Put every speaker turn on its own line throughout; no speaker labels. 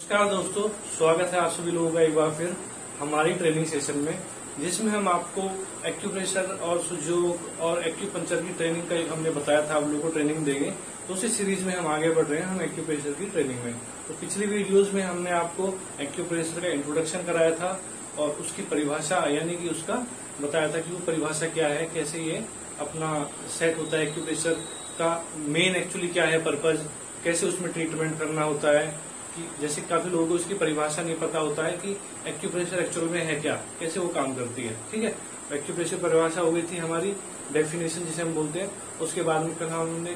नमस्कार दोस्तों, स्वागत है आप सभी लोगों का एक बार फिर हमारी ट्रेनिंग सेशन में, जिसमें हम आपको एक्यूप्रेशर और सुजोग और एक्यूपंक्चर की ट्रेनिंग का हमने बताया था आप लोगों को ट्रेनिंग देंगे। तो उसी सीरीज में हम आगे बढ़ रहे हैं हम एक्यूप्रेशर की ट्रेनिंग में। तो पिछली वीडियोज में हमने आपको एक्यूप्रेशर का इंट्रोडक्शन कराया था और उसकी परिभाषा यानी कि उसका बताया था कि वो परिभाषा क्या है, कैसे ये अपना सेट होता है। एक्यूप्रेशर का मेन एक्चुअली क्या है पर्पज, कैसे उसमें ट्रीटमेंट करना होता है। कि जैसे काफी लोगों को इसकी परिभाषा नहीं पता होता है कि एक्यूप्रेशर एक्चुअल में है क्या, कैसे वो काम करती है। ठीक है, एक्यूप्रेशर परिभाषा हो गई थी हमारी, डेफिनेशन जिसे हम बोलते हैं। उसके बाद में फिर हमने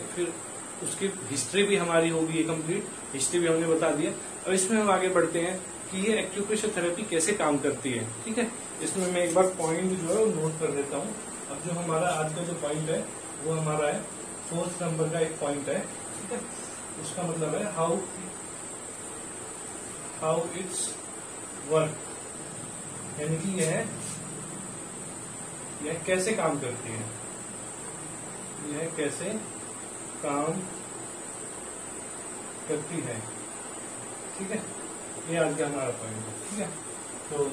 उसकी हिस्ट्री भी हमारी होगी, ये कंप्लीट हिस्ट्री भी हमने बता दिया। और इसमें हम आगे बढ़ते हैं कि ये एक्यूप्रेशर थेरेपी कैसे काम करती है। ठीक है, इसमें मैं एक बार पॉइंट जो है वो नोट कर देता हूँ। अब जो हमारा आज का जो पॉइंट है वो हमारा है 4th नंबर का एक पॉइंट है। ठीक है, उसका मतलब है हाउ इट्स वर्क, यानी कि यह कैसे काम करती है, यह कैसे काम करती है। ठीक है, ये आज का हमारा पॉइंट है। ठीक है, तो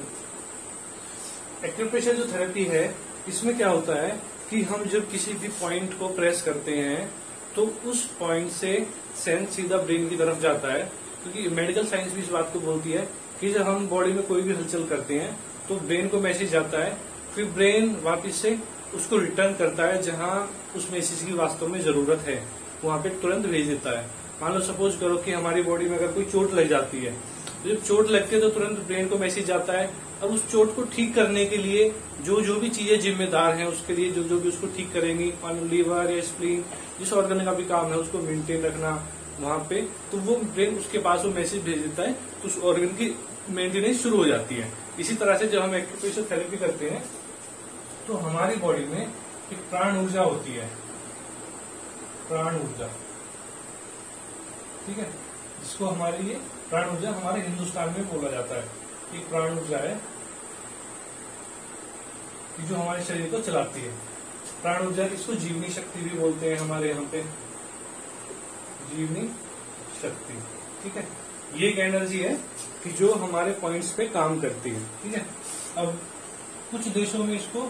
एक्यूप्रेशर जो थेरेपी है इसमें क्या होता है कि हम जब किसी भी पॉइंट को प्रेस करते हैं तो उस पॉइंट से सेंस सीधा ब्रेन की तरफ जाता है। क्योंकि मेडिकल साइंस भी इस बात को बोलती है कि जब हम बॉडी में कोई भी हलचल करते हैं तो ब्रेन को मैसेज जाता है, फिर ब्रेन वापस से उसको रिटर्न करता है जहां उस मैसेज की वास्तव में जरूरत है, वहां पे तुरंत भेज देता है। मान लो सपोज करो कि हमारी बॉडी में अगर कोई चोट लग जाती है, तो जब चोट लगती है तो तुरंत ब्रेन को मैसेज जाता है। अब उस चोट को ठीक करने के लिए जो भी चीजें जिम्मेदार हैं उसके लिए, जो भी उसको ठीक करेंगी, मान लो लीवर या स्प्लीन, जिस ऑर्गन का भी काम है उसको मेंटेन रखना वहां पे, तो वो ब्रेन उसके पास वो मैसेज भेज देता है, तो उस ऑर्गन की मेंटेनेंस शुरू हो जाती है। इसी तरह से जब हम एक्यूप्रेशर थेरेपी करते हैं तो हमारी बॉडी में एक प्राण ऊर्जा होती है, प्राण ऊर्जा। ठीक है, जिसको हमारे ये प्राण ऊर्जा हमारे हिंदुस्तान में बोला जाता है। एक प्राण ऊर्जा है कि जो हमारे शरीर को चलाती है। प्राण ऊर्जा इसको जीवनी शक्ति भी बोलते हैं हमारे यहाँ पे, जीवनी शक्ति। ठीक है, ये एक एनर्जी है कि जो हमारे पॉइंट्स पे काम करती है। ठीक है, अब कुछ देशों में इसको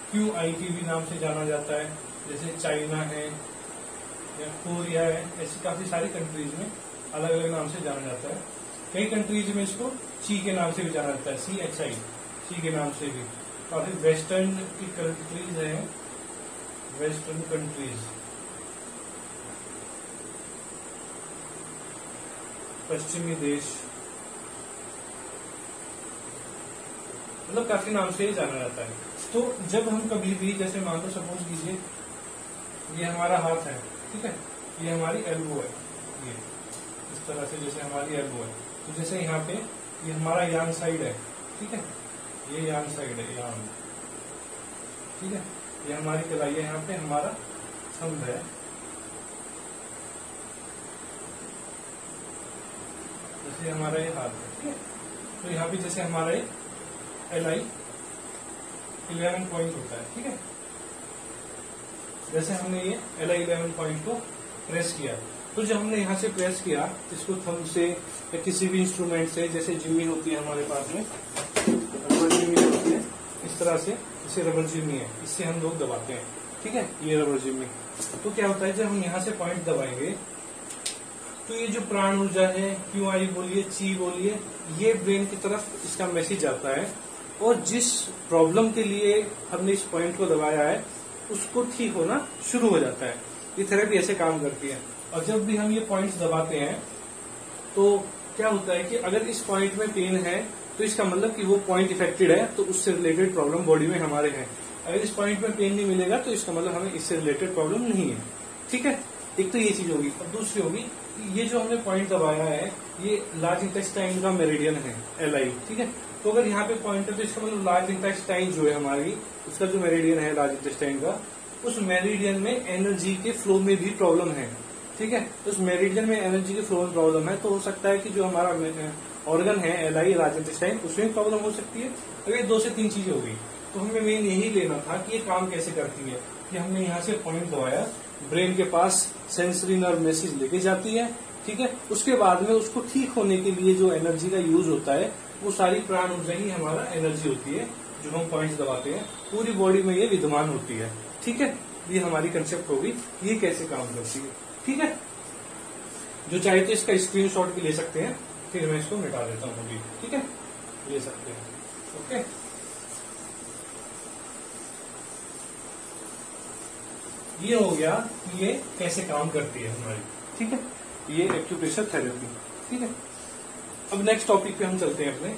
QIT भी नाम से जाना जाता है, जैसे चाइना है या कोरिया है, ऐसी काफी सारी कंट्रीज में अलग अलग नाम से जाना जाता है। कई कंट्रीज में इसको ची के नाम से भी जाना जाता है, CHI, ची के नाम से भी। काफी वेस्टर्न की कंट्रीज है, वेस्टर्न कंट्रीज, पश्चिमी देश, मतलब काफी नाम से ही जाना जाता है। तो जब हम कभी भी, जैसे मान लो सपोज कीजिए ये हमारा हाथ है, ठीक है, ये हमारी एल्बो है, ये इस तरह से जैसे हमारी एल्बो है, तो जैसे यहाँ पे ये हमारा यांग साइड है। ठीक है, ये यांग साइड है, यांग। ठीक है, ये हमारी कलाई है, यहाँ पे हमारा थंब है। जैसे हमारा ये हाथ है, ठीक है, तो यहाँ पे जैसे हमारा ये LI 11 पॉइंट होता है। ठीक है, जैसे हमने ये LI 11 पॉइंट को प्रेस किया, तो जब हमने यहाँ से प्रेस किया इसको थंब से या किसी भी इंस्ट्रूमेंट से, जैसे जिम्मी होती है हमारे पास में, रबर जिम्मी होती है इस तरह से, जैसे रबर जिम्मी है, इससे हम लोग दबाते हैं। ठीक है, ये रबर जिम्मी। तो क्या होता है जब हम यहाँ से पॉइंट दबाएंगे तो ये जो प्राण ऊर्जा है, QI बोलिए, ची बोलिए, ये ब्रेन की तरफ इसका मैसेज आता है और जिस प्रॉब्लम के लिए हमने इस पॉइंट को दबाया है उसको ठीक होना शुरू हो जाता है। ये थेरेपी ऐसे काम करती है। और जब भी हम ये पॉइंट्स दबाते हैं तो क्या होता है कि अगर इस पॉइंट में पेन है तो इसका मतलब कि वो पॉइंट इफेक्टेड है, तो उससे रिलेटेड प्रॉब्लम बॉडी में हमारे है। अगर इस पॉइंट में पेन नहीं मिलेगा तो इसका मतलब हमें इससे रिलेटेड प्रॉब्लम नहीं है। ठीक है, एक तो ये चीज होगी। और दूसरी होगी, ये जो हमने पॉइंट दबाया है ये लार्ज इंटेस्टाइन का मेरिडियन है, LI। ठीक है, तो अगर यहाँ पे पॉइंट है तो इसका मतलब लार्ज इंटेस्टाइन जो है हमारी, उसका जो मेरिडियन है लार्ज इंटेस्टाइन का, उस मेरिडियन में एनर्जी के फ्लो में भी प्रॉब्लम है। ठीक है, तो उस मेरिडियन में एनर्जी के फ्लो में प्रॉब्लम है, तो हो सकता है कि जो हमारा ऑर्गन है LI लार्ज इंटेस्टाइन, उसमें प्रॉब्लम हो सकती है। अगर 2 से 3 चीजें होगी, तो हमें मेन यही लेना था कि ये काम कैसे करती है। कि हमने यहाँ से पॉइंट दबाया, ब्रेन के पास सेंसरी नर्व मैसेज लेके जाती है, ठीक है। उसके बाद में उसको ठीक होने के लिए जो एनर्जी का यूज होता है वो सारी प्राण ऊर्जा ही हमारा एनर्जी होती है, जो हम पॉइंट्स दबाते हैं पूरी बॉडी में ये विद्यमान होती है, ठीक है। ये हमारी कंसेप्ट होगी ये कैसे काम करती है, ठीक है। जो चाहे तो इसका स्क्रीनशॉट भी ले सकते हैं, फिर मैं इसको मिटा देता हूँ अभी, ठीक है, ले सकते हैं, ओके। ये हो गया कि ये कैसे काम करती है हमारी, ठीक है, ये एक्यूप्रेशर थेरेपी, ठीक है। अब नेक्स्ट टॉपिक पे हम चलते हैं अपने।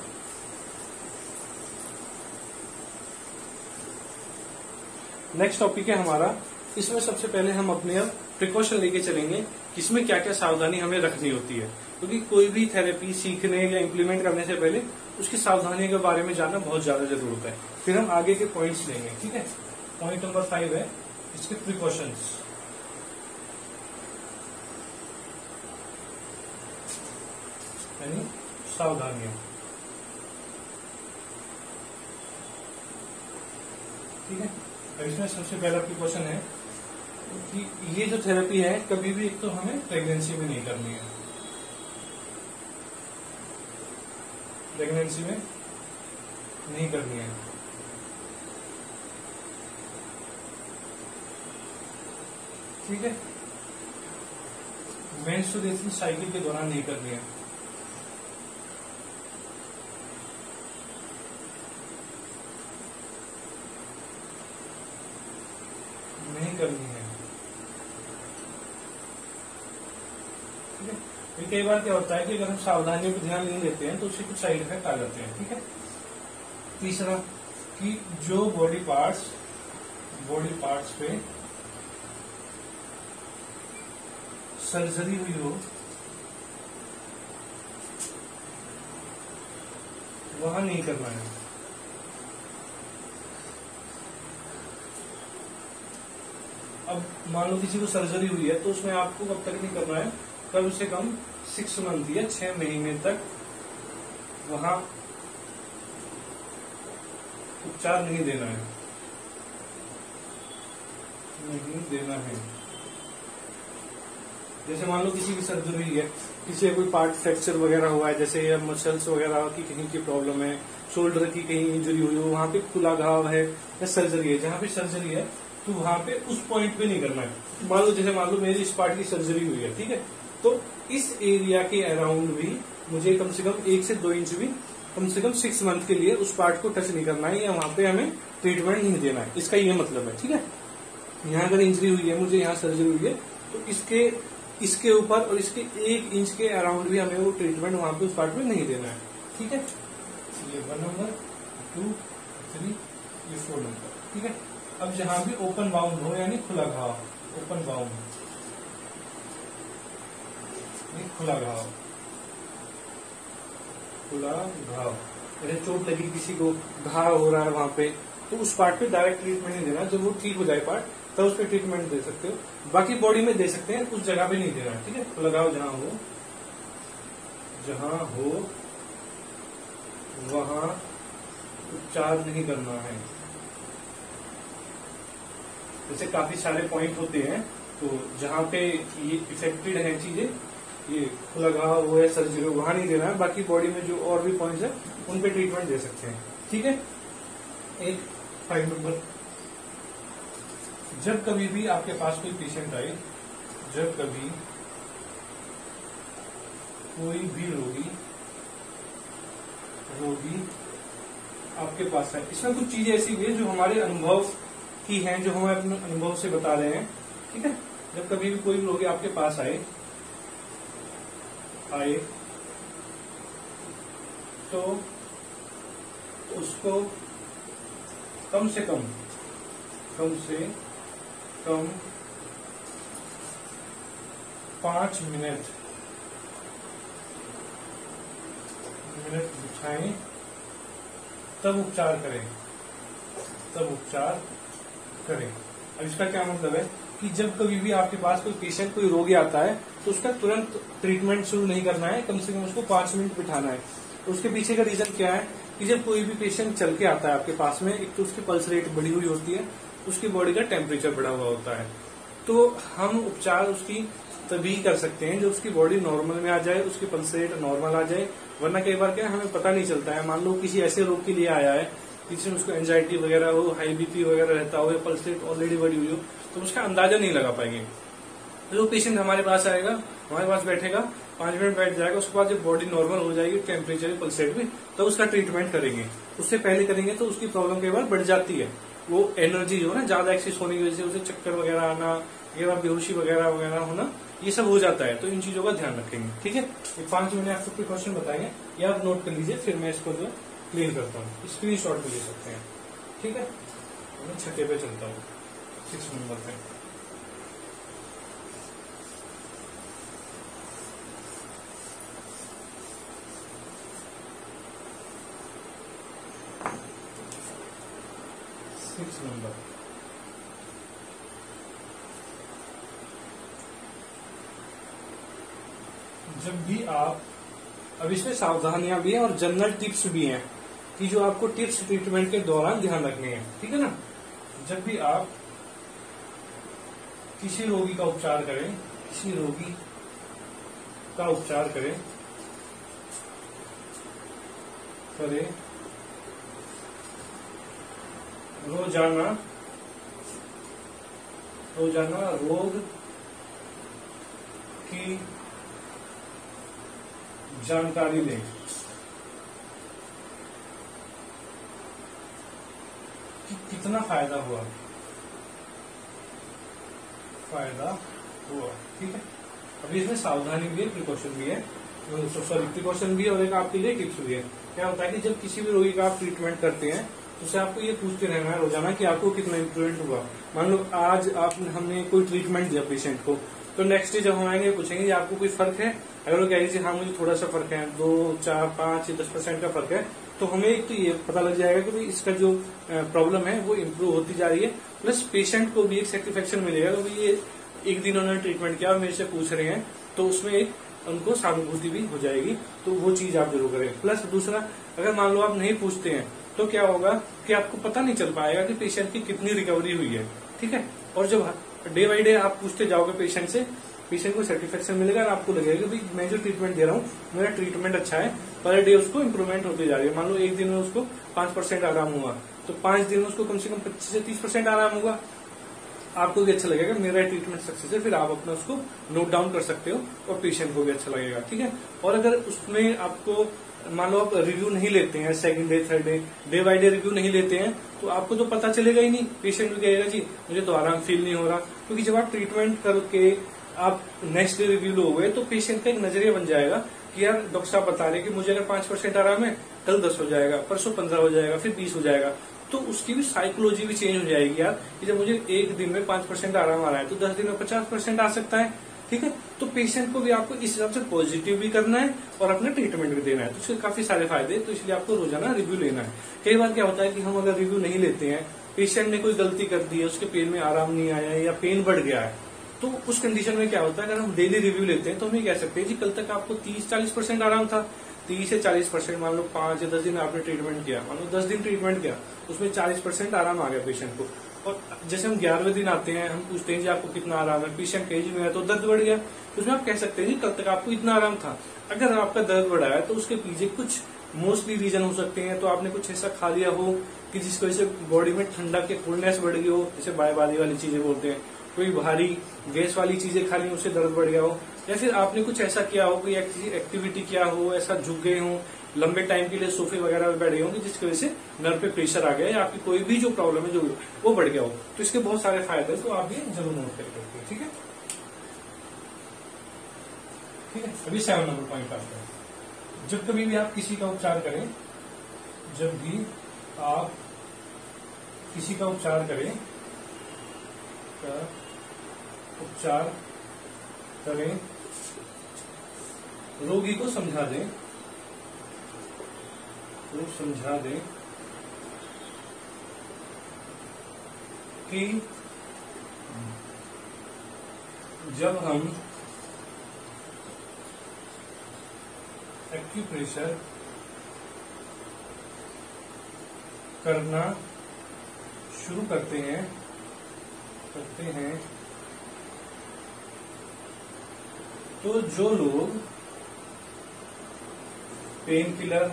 नेक्स्ट टॉपिक है हमारा, इसमें सबसे पहले हम अपने अब प्रिकॉशन लेके चलेंगे कि इसमें क्या क्या सावधानी हमें रखनी होती है, क्योंकि कोई भी थेरेपी सीखने या इम्प्लीमेंट करने से पहले उसकी सावधानी के बारे में जानना बहुत ज्यादा जरूरी होता है। फिर हम आगे के पॉइंट्स लेंगे, ठीक है। पॉइंट नंबर 5 है इसके प्रिकॉशंस। यानी सावधानियां, ठीक है। इसमें सबसे पहला प्रिकॉशन है कि ये जो थेरेपी है कभी भी एक तो हमें प्रेगनेंसी में नहीं करनी है, प्रेगनेंसी में नहीं करनी है, ठीक है। मेंस्ट्रुएशन साइकिल के दौरान नहीं करनी है, नहीं करनी है, ठीक है। कई बार क्या होता है कि अगर हम सावधानियों पर ध्यान नहीं देते हैं तो उससे कुछ साइड इफेक्ट आ जाते हैं, ठीक है। तीसरा कि जो बॉडी पार्ट्स पे सर्जरी हुई हो वहां नहीं करना है, अब मान लो किसी को सर्जरी हुई है तो उसमें आपको कब तक नहीं करना है, कम से कम 6 मंथ या 6 महीने तक वहां उपचार नहीं देना है, नहीं देना है। जैसे मान लो किसी की सर्जरी हुई है, किसी का कोई पार्ट फ्रैक्चर वगैरह हुआ है, जैसे मसल्स वगैरह की कहीं की प्रॉब्लम है, शोल्डर की कहीं इंजरी हुई हो, वहां पे खुला घाव है या सर्जरी है, जहां पे सर्जरी है तो वहां पे उस पॉइंट पे नहीं करना है। मान लो मेरी इस पार्ट की सर्जरी हुई है, ठीक है, तो इस एरिया के अराउंड भी मुझे कम से कम 1 से 2 इंच भी कम से कम 6 मंथ के लिए उस पार्ट को टच नहीं करना है या वहां पे हमें ट्रीटमेंट नहीं देना है, इसका ये मतलब है, ठीक है। यहाँ अगर इंजरी हुई है, मुझे यहाँ सर्जरी हुई है, तो इसके ऊपर और इसके 1 इंच के अराउंड भी हमें वो ट्रीटमेंट वहां पे उस पार्ट में नहीं देना है, ठीक है। ये 1 नंबर, 2, 3, ये 4 नंबर, ठीक है। अब जहां भी ओपन बाउंड हो यानी खुला घाव, ओपन बाउंड, खुला घाव, खुला घाव, जैसे चोट लगी किसी को, घाव हो रहा है वहां पे, तो उस पार्ट पे डायरेक्ट ट्रीटमेंट नहीं देना, जब वो ठीक हो जाए पार्ट तब उस पर ट्रीटमेंट दे सकते हो, बाकी बॉडी में दे सकते हैं, उस जगह पे नहीं देना है, ठीक है। खुला घाव जहां हो वहां उपचार नहीं करना है। जैसे काफी सारे पॉइंट होते हैं, तो जहां पे ये इफेक्टेड है चीजें, ये खुला घाव हो या सर्जरी हो, वहां नहीं देना है, बाकी बॉडी में जो और भी पॉइंट्स है उन पे ट्रीटमेंट दे सकते हैं, ठीक है। एक 5 नंबर, जब कभी भी आपके पास कोई पेशेंट आए, जब कभी कोई भी रोगी आपके पास है, इसमें कुछ चीजें ऐसी भी है जो हमारे अनुभव की हैं, जो हम अपने अनुभव से बता रहे हैं, ठीक है। जब कभी भी कोई रोगी आपके पास आए तो उसको कम से कम 5 मिनट बिछाएं, तब उपचार करें। अब इसका क्या मतलब है कि जब कभी भी आपके पास कोई पेशेंट, कोई रोगी आता है तो उसका तुरंत ट्रीटमेंट शुरू नहीं करना है, कम से कम उसको 5 मिनट बिठाना है। तो उसके पीछे का रीजन क्या है कि जब कोई भी पेशेंट चल के आता है आपके पास में, एक तो उसकी पल्स रेट बढ़ी हुई होती है, उसकी बॉडी का टेम्परेचर बढ़ा हुआ होता है, तो हम उपचार उसकी तभी कर सकते हैं जब उसकी बॉडी नॉर्मल में आ जाए, उसकी पल्स रेट नॉर्मल आ जाए। वरना कई बार क्या है, हमें पता नहीं चलता है। मान लो किसी ऐसे रोग के लिए आया है जिसमें उसको एंजाइटी वगैरह हो, हाई बीपी वगैरह रहता हो, या पल्स रेट ऑलरेडी बढ़ी हुई हो, तो उसका अंदाजा नहीं लगा पाएंगे। जो पेशेंट हमारे पास आएगा, हमारे पास बैठेगा, 5 मिनट बैठ जाएगा, उसके बाद जब बॉडी नॉर्मल हो जाएगी, टेम्परेचर पल्स रेट भी, तो उसका ट्रीटमेंट करेंगे। उससे पहले करेंगे तो उसकी प्रॉब्लम कई बार बढ़ जाती है। वो एनर्जी जो है ना, ज्यादा एक्सेस होने की वजह से उसे चक्कर वगैरह आना, कई बार बेहोशी वगैरह वगैरह होना, ये सब हो जाता है। तो इन चीजों का ध्यान रखेंगे, ठीक है। 5 मिनट आपको प्रिकॉशन बताएंगे, ये आप नोट कर लीजिए, फिर मैं इसको जो क्लियर करता हूँ। स्क्रीन शॉट भी ले सकते हैं, ठीक है। मैं 6 पे चलता हूँ, 6 नंबर पे। नंबर जब भी आप, अब इसमें सावधानियां भी हैं और जनरल टिप्स भी हैं कि जो आपको टिप्स ट्रीटमेंट के दौरान ध्यान रखने हैं, ठीक है ना। जब भी आप किसी रोगी का उपचार करें, किसी रोगी का उपचार करें रोजाना रोग की जानकारी लें। कि कितना फायदा हुआ, ठीक है। अभी इसमें सावधानी भी है, प्रिकॉशन भी है, सॉरी प्रिकॉशन भी है, और एक आपके लिए टिप्स भी है। क्या होता है कि जब किसी भी रोगी का आप ट्रीटमेंट करते हैं तो उससे आपको ये पूछते रहना है रोजाना कि आपको कितना इम्प्रूवमेंट हुआ। मान लो आज हमने कोई ट्रीटमेंट दिया पेशेंट को, तो नेक्स्ट डे जब हम आएंगे पूछेंगे कि आपको कोई फर्क है। अगर वो कह दीजिए हाँ मुझे थोड़ा सा फर्क है, 2, 4, 5 या 10% का फर्क है, तो हमें एक तो ये पता लग जाएगा कि भाई इसका जो प्रॉब्लम है वो इम्प्रूव होती जा रही है। प्लस पेशेंट को भी एक सेटिस्फेक्शन मिलेगा कि भाई ये एक दिन उन्होंने ट्रीटमेंट किया और मेरे से पूछ रहे हैं, तो उसमें एक उनको सहानुभूति भी हो जाएगी। तो वो चीज आप जरूर करें। प्लस दूसरा, अगर मान लो आप नहीं पूछते हैं तो क्या होगा कि आपको पता नहीं चल पाएगा कि पेशेंट की कितनी रिकवरी हुई है, ठीक है। और जब डे बाई डे आप पूछते जाओगे पेशेंट से, पेशेंट को सेटिस्फेक्शन मिलेगा और आपको लगेगा कि भाई मैं जो ट्रीटमेंट दे रहा हूँ मेरा ट्रीटमेंट अच्छा है, पर डे उसको इम्प्रूवमेंट होती जा रही है। मान लो एक दिन में उसको 5% आराम हुआ, तो 5 दिन में उसको कम से कम 25 से 30% आराम होगा। आपको भी अच्छा लगेगा मेरा ट्रीटमेंट सक्सेस है, फिर आप अपना उसको नोट डाउन कर सकते हो और पेशेंट को भी अच्छा लगेगा, ठीक है। और अगर उसमें आपको मान लो आप रिव्यू नहीं लेते हैं, second day third day by day review नहीं लेते हैं, तो आपको तो पता चलेगा ही नहीं। पेशेंट भी कहेगा जी मुझे तो आराम फील नहीं हो रहा, क्योंकि जब आप ट्रीटमेंट करके आप नेक्स्ट डे रिव्यू लोगे तो पेशेंट का एक नजरिया बन जाएगा कि यार डॉक्टर साहब बता रहे कि मुझे अगर 5% आराम है, कल 10 हो जाएगा, परसों 15 हो जाएगा, फिर 20 हो जाएगा। तो उसकी भी साइकोलॉजी भी चेंज हो जाएगी यार कि जब मुझे एक दिन में 5% आराम आ रहा है तो 10 दिन में 50% आ सकता है, ठीक है। तो पेशेंट को भी आपको इस हिसाब से पॉजिटिव भी करना है और अपना ट्रीटमेंट भी देना है। तो इसके काफी सारे फायदे, तो इसलिए आपको रोजाना रिव्यू लेना है। कई बार क्या होता है कि हम अगर रिव्यू नहीं लेते हैं, पेशेंट ने कोई गलती कर दी है, उसके पेन में आराम नहीं आया है या पेन बढ़ गया है, तो उस कंडीशन में क्या होता है, अगर हम डेली रिव्यू लेते हैं तो हम ये कह सकते हैं जी कल तक आपको 30-40% आराम था, 30 से 40%, मान लो 5 या 10 दिन आपने ट्रीटमेंट किया, मान लो 10 दिन ट्रीटमेंट किया, उसमें 40% आराम आ गया पेशेंट को। और जैसे हम 11वें दिन आते हैं, हम पूछते हैं जी आपको कितना आराम है, पेशेंट कहे जी मेरा तो दर्द बढ़ गया, तो उसमें आप कह सकते हैं जी कल तक आपको इतना आराम था। अगर आपका दर्द बढ़ा है तो उसके पीछे कुछ मोस्टली रीजन हो सकते हैं। तो आपने कुछ ऐसा खा लिया हो कि जिसकी वजह से बॉडी में ठंडक के कोल्डनेस बढ़ गई हो, जैसे बायबादी वाली चीजें बोलते हैं, कोई भारी गैस वाली चीजें खा ली उससे दर्द बढ़ गया हो, या फिर आपने कुछ ऐसा किया हो, कोई एक्टिविटी किया हो, ऐसा झुक गए हो, लंबे टाइम के लिए सोफे वगैरह में बैठ गए होंगे जिसकी वजह से नर्व पे प्रेशर आ गया या आपकी कोई भी जो प्रॉब्लम है जो वो बढ़ गया हो। तो इसके बहुत सारे फायदे हैं, तो आप ये जरूर नोट करके, ठीक है। ठीक है, अभी 7 नंबर पॉइंट आता है। जब कभी भी आप किसी का उपचार करें, जब भी आप किसी का उपचार करें, रोगी को समझा दें, कि जब हम एक्यूप्रेशर करना शुरू करते हैं तो जो लोग पेन किलर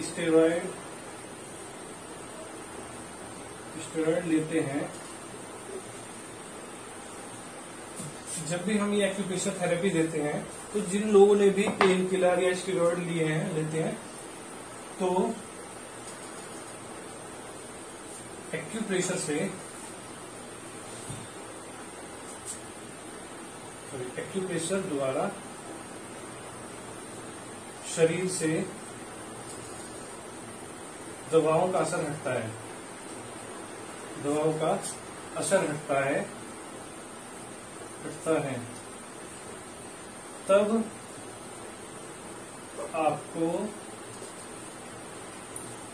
स्टेरॉयड लेते हैं, जब भी हम ये एक्यूप्रेशर थेरेपी देते हैं, तो जिन लोगों ने भी पेन किलर या स्टेरॉयड लेते हैं, तो एक्यूप्रेशर द्वारा शरीर से दवाओं का असर हटता है,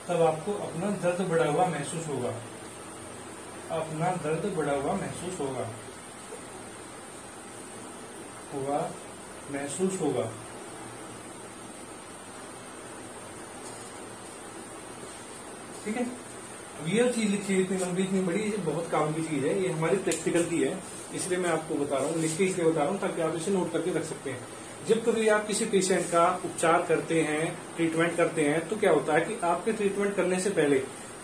तब आपको अपना दर्द बढ़ा हुआ महसूस होगा। ठीक है। अब ये चीज लिखी है इतनी लंबी इतनी बड़ी, ये बहुत काम की चीज है, ये हमारी प्रैक्टिकल की है, इसलिए मैं आपको बता रहा हूँ, लिख के इसलिए बता रहा हूँ ताकि आप इसे नोट करके रख सकते हैं। जब कभी आप किसी पेशेंट का उपचार करते हैं, ट्रीटमेंट करते हैं, तो क्या होता है कि आपके ट्रीटमेंट करने से पहले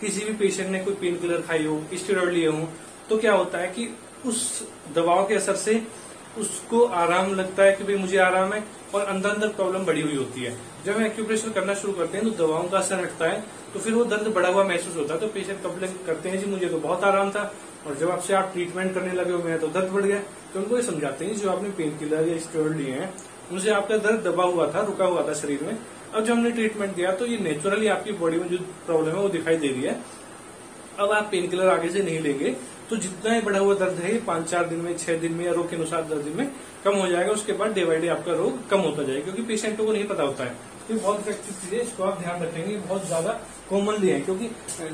किसी भी पेशेंट ने कोई पेन किलर खाई हो, स्टेरॉइड लिए हो, तो क्या होता है कि उस दवाओं के असर से उसको आराम लगता है कि भाई मुझे आराम है, और अंदर अंदर प्रॉब्लम बढ़ी हुई होती है। जब हम एक्यूप्रेशर करना शुरू करते हैं तो दवाओं का असर हटता है, तो फिर वो दर्द बढ़ा हुआ महसूस होता है, तो पेशेंट कंप्लेन करते हैं जी मुझे तो बहुत आराम था, और जब आपसे आप ट्रीटमेंट करने लगे हो मेरा तो दर्द बढ़ गया। तो उनको ये समझाते हैं जो आपने पेन किलर या स्टेरॉइड लिए हैं उनसे आपका दर्द दबा हुआ था, रुका हुआ था शरीर में, अब जब हमने ट्रीटमेंट दिया तो ये नेचुरली आपकी बॉडी में जो प्रॉब्लम है वो दिखाई दे रही है। अब आप पेन किलर आगे से नहीं लेंगे, तो जितना ही बढ़ा हुआ दर्द है 5-4 दिन में, 6 दिन में या रोग के अनुसार 10 दिन में कम हो जाएगा। उसके बाद डे बाय डे आपका रोग कम होता जाएगा, क्योंकि पेशेंटों को नहीं पता होता है। तो बहुत इफेक्टिव चीज है, इसको आप ध्यान रखेंगे, बहुत ज्यादा कॉमनली है, क्योंकि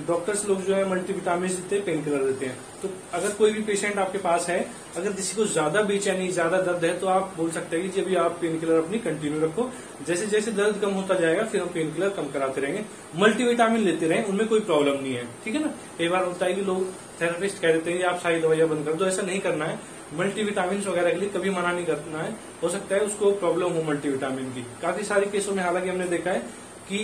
डॉक्टर्स लोग जो है मल्टीविटामिन देते हैं, पेन किलर देते हैं। तो अगर कोई भी पेशेंट आपके पास है, अगर किसी को ज्यादा बेचैनी, ज्यादा दर्द है, तो आप बोल सकते हैं कि अभी आप पेन किलर अपनी कंटिन्यू रखो, जैसे जैसे दर्द कम होता जाएगा फिर हम पेन किलर कम कराते रहेंगे, मल्टीविटामिन लेते रहें, उनमें कोई प्रॉब्लम नहीं है। ठीक है ना। कई बार होता है कि लोग थेरेपिस्ट कह देते हैं आप सारी दवाइयां बंद कर दो, ऐसा नहीं करना है। मल्टीविटामिन वगैरह के लिए कभी मना नहीं करना है, हो सकता है उसको प्रॉब्लम हो मल्टीविटामिन की। काफी सारे केसों में हालांकि हमने देखा है कि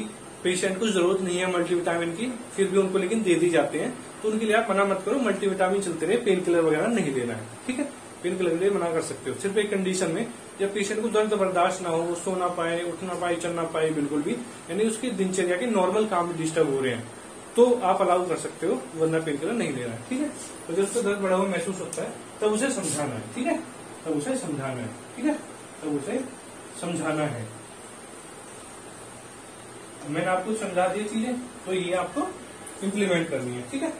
पेशेंट को जरूरत नहीं है मल्टीविटामिन की, फिर भी उनको लेकिन दे दी जाते हैं, तो उनके लिए आप मना मत करो, मल्टीविटामिन चलते रहे, पेन किलर वगैरह नहीं लेना है। ठीक है। पेन किलर के लिए मना कर सकते हो सिर्फ एक कंडीशन में, जब पेशेंट को दर्द बर्दाश्त ना हो, वो सो ना पाए, उठ ना पाए, चल ना पाए बिल्कुल भी, यानी उसकी दिनचर्या के नॉर्मल काम डिस्टर्ब हो रहे हैं, तो आप अलाउ कर सकते हो, वरना पेन किलर नहीं लेना है। ठीक है। तो जब उसको दर्द बढ़ा हुआ महसूस होता है तब उसे समझाना है। ठीक है। तब उसे समझाना है। ठीक है। तब उसे समझाना है। मैंने आपको समझा दी चीजें, तो ये आपको इम्प्लीमेंट करनी है। ठीक है।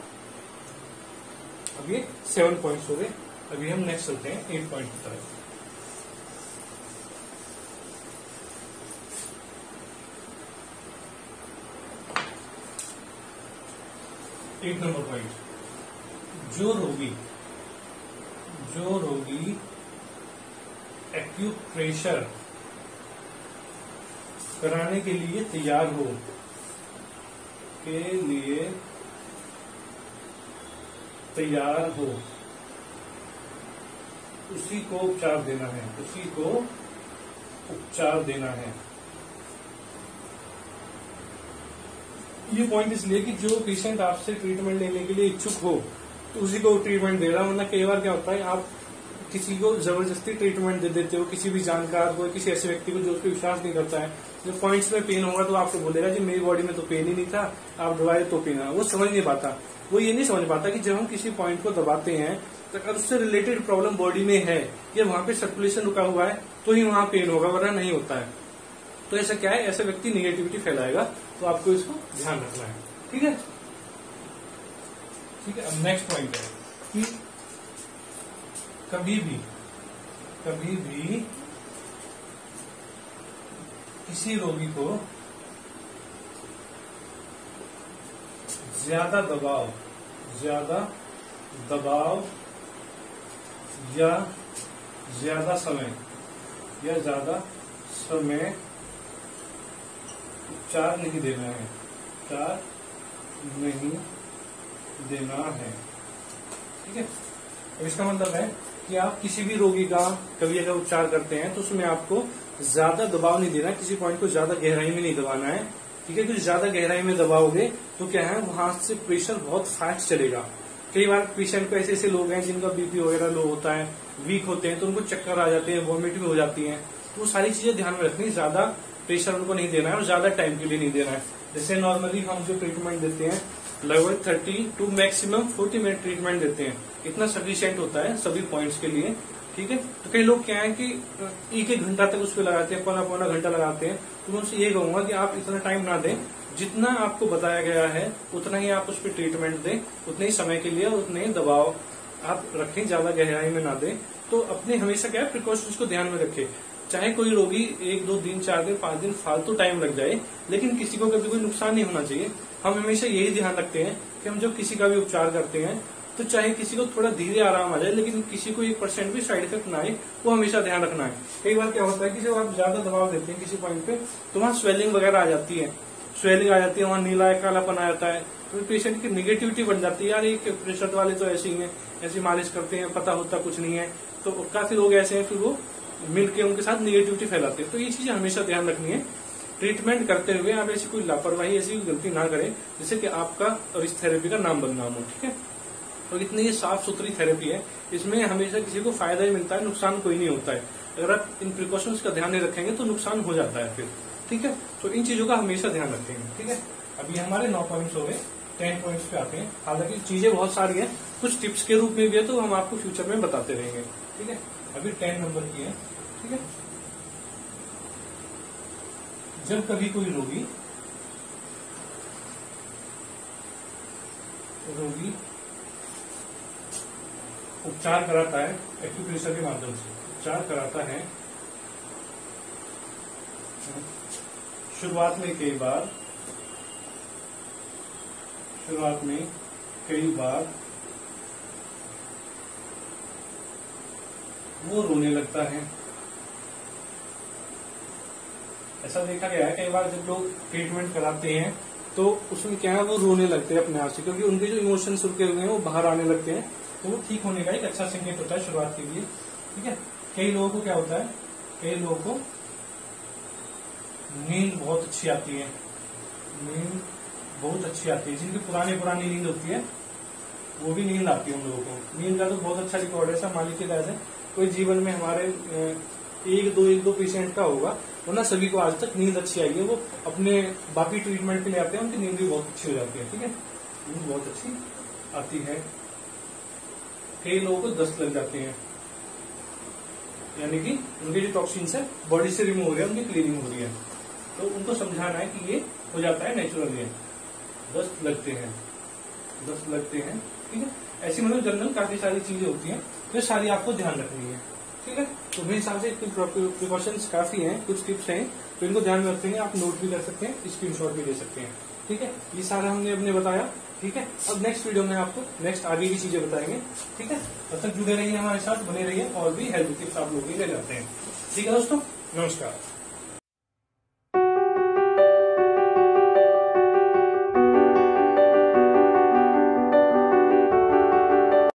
अब ये 7 पॉइंट्स हो गए, अभी हम नेक्स्ट चलते हैं 8 पॉइंट की तरफ। एक नंबर पॉइंट, जो रोगी एक्यूप्रेशर कराने के लिए तैयार हो, उसी को उपचार देना है। ये पॉइंट इसलिए कि जो पेशेंट आपसे ट्रीटमेंट लेने के लिए इच्छुक हो तो उसी को ट्रीटमेंट दे रहा, वरना कई बार क्या होता है आप किसी को जबरदस्ती ट्रीटमेंट दे देते हो, किसी भी जानकार को, किसी ऐसे व्यक्ति को जो उसको विश्वास नहीं करता है। जब पॉइंट्स में पेन होगा तो आपको बोलेगा जी मेरी बॉडी में तो पेन ही नहीं था, आप दबाए तो पेन। वो समझ नहीं पाता, वो ये नहीं समझ पाता कि जब हम किसी पॉइंट को दबाते हैं तो अगर उससे रिलेटेड प्रॉब्लम बॉडी में है या वहां पे सर्कुलेशन रुका हुआ है तो ही वहां पेन होगा, वरना नहीं होता है। तो ऐसा क्या है, ऐसा व्यक्ति निगेटिविटी फैलाएगा, तो आपको इसको ध्यान रखना है। ठीक है। ठीक है। अब नेक्स्ट पॉइंट है कि कभी भी किसी रोगी को ज्यादा दबाव या ज्यादा समय उपचार नहीं देना है। ठीक है। तो इसका मतलब है कि आप किसी भी रोगी का कभी अगर उपचार करते हैं तो उसमें आपको ज्यादा दबाव नहीं देना, किसी पॉइंट को ज्यादा गहराई में नहीं दबाना है, ठीक है। क्योंकि ज्यादा गहराई में दबाओगे तो क्या है, वहां से प्रेशर बहुत फास्ट चलेगा। कई बार पेशेंट को ऐसे लोग हैं जिनका बीपी वगैरह लो होता है, वीक होते हैं, तो उनको चक्कर आ जाते हैं, वॉमिट भी हो जाती है। तो वो सारी चीजें ध्यान में रखनी, ज्यादा प्रेशर उनको नहीं देना है और ज्यादा टाइम के लिए नहीं देना है। जैसे नॉर्मली हम जो ट्रीटमेंट देते हैं लगभग 30 टू मैक्सिमम 40 मिनट ट्रीटमेंट देते हैं, इतना सफिशिएंट होता है सभी पॉइंट्स के लिए, ठीक है। तो कई लोग क्या है कि एक घंटा तक उस पर लगाते हैं, पौना घंटा लगाते हैं। तो मैं उनसे ये कहूंगा कि आप इतना टाइम ना दें, जितना आपको बताया गया है उतना ही आप उस पर ट्रीटमेंट दें, उतने ही समय के लिए और उतने ही दबाव आप रखें, ज्यादा गहराई में ना दें। तो अपने हमेशा क्या है, प्रिकॉशंस को ध्यान में रखें। चाहे कोई रोगी 1 2 दिन 4 दिन 5 दिन फालतू टाइम लग जाए, लेकिन किसी को कभी कोई नुकसान नहीं होना चाहिए। हम हमेशा यही ध्यान रखते हैं कि हम जब किसी का भी उपचार करते हैं तो चाहे किसी को थोड़ा धीरे आराम आ जाए, लेकिन किसी को 1% भी साइड इफेक्ट ना आए, वो हमेशा ध्यान रखना है। कई बार क्या होता है कि जब आप ज्यादा दबाव देते हैं किसी पॉइंट पे तो वहाँ स्वेलिंग वगैरह आ जाती है, वहाँ नीला कालापन आ जाता है, तो पेशेंट की निगेटिविटी बन जाती है, यार ये प्रेशर वाले तो ऐसे ही है, ऐसी मालिश करते हैं, पता होता कुछ नहीं है। तो काफी लोग ऐसे हैं, फिर वो मिलकर उनके साथ निगेटिविटी फैलाते हैं। तो ये चीजें हमेशा ध्यान रखनी है। ट्रीटमेंट करते हुए आप ऐसी कोई लापरवाही, ऐसी कोई गलती ना करें जिससे कि आपका और इस थेरेपी का नाम बदनाम हो, ठीक है। और इतनी ये साफ सुथरी थेरेपी है, इसमें हमेशा किसी को फायदा ही मिलता है, नुकसान कोई नहीं होता है। अगर आप इन प्रिकॉशंस का ध्यान नहीं रखेंगे तो नुकसान हो जाता है फिर, ठीक है। तो इन चीजों का हमेशा ध्यान रखेंगे, ठीक है। अभी हमारे 9 पॉइंट्स हो गए, 10 पॉइंट्स पे आते हैं। हालांकि चीजें बहुत सारी हैं, कुछ टिप्स के रूप में भी है, तो हम आपको फ्यूचर में बताते रहेंगे, ठीक है। अभी 10 नंबर की है, ठीक है। जब कभी कोई रोगी उपचार कराता है, एक्यूप्रेशर के माध्यम से उपचार कराता है, शुरुआत में कई बार वो रोने लगता है। ऐसा देखा गया है, कई बार जब लोग ट्रीटमेंट कराते हैं तो उसमें क्या है, वो रोने लगते हैं अपने आप से, क्योंकि उनके जो इमोशंस रुके हुए हैं वो बाहर आने लगते हैं। तो वो ठीक होने का एक अच्छा संकेत होता है शुरुआत के लिए, ठीक है। कई लोगों को क्या होता है, कई लोगों को नींद बहुत अच्छी आती है, जिनकी पुरानी नींद होती है वो भी नींद आती है उन लोगों को। नींद का तो बहुत अच्छा रिकॉर्ड है, सब मालिक के तहत है। कोई जीवन में हमारे एक दो पेशेंट का होगा, वरना सभी को आज तक नींद अच्छी आई है। वो अपने बाकी ट्रीटमेंट के लिए आते हैं, उनकी नींद भी बहुत अच्छी हो जाती है, ठीक है, नींद बहुत अच्छी आती है। कई लोगों को दस्त लग जाते हैं, यानी कि उनके जो टॉक्सिन्स है बॉडी से रिमूव हो रही है, उनकी क्लीनिंग हो रही है। तो उनको समझाना है कि ये हो जाता है नेचुरली, दस्त लगते हैं, ठीक है। ऐसी मतलब जनरल काफी सारी चीजें होती हैं, तो सारी आपको ध्यान रखनी है, ठीक है। तो मेरे हिसाब से प्रिकॉशंस काफी हैं, कुछ टिप्स हैं, तो इनको ध्यान में रखेंगे। आप नोट भी कर सकते हैं, स्क्रीनशॉट भी ले सकते हैं, ठीक है। ये सारा हमने अपने बताया, ठीक है। अब नेक्स्ट वीडियो में आपको नेक्स्ट आगे की चीजें बताएंगे, ठीक है। तब तक जुड़े रहिए हमारे साथ, बने रहिए, और भी हेल्थ टिप्स आप लोग ले जाते हैं, ठीक है दोस्तों। नमस्कार।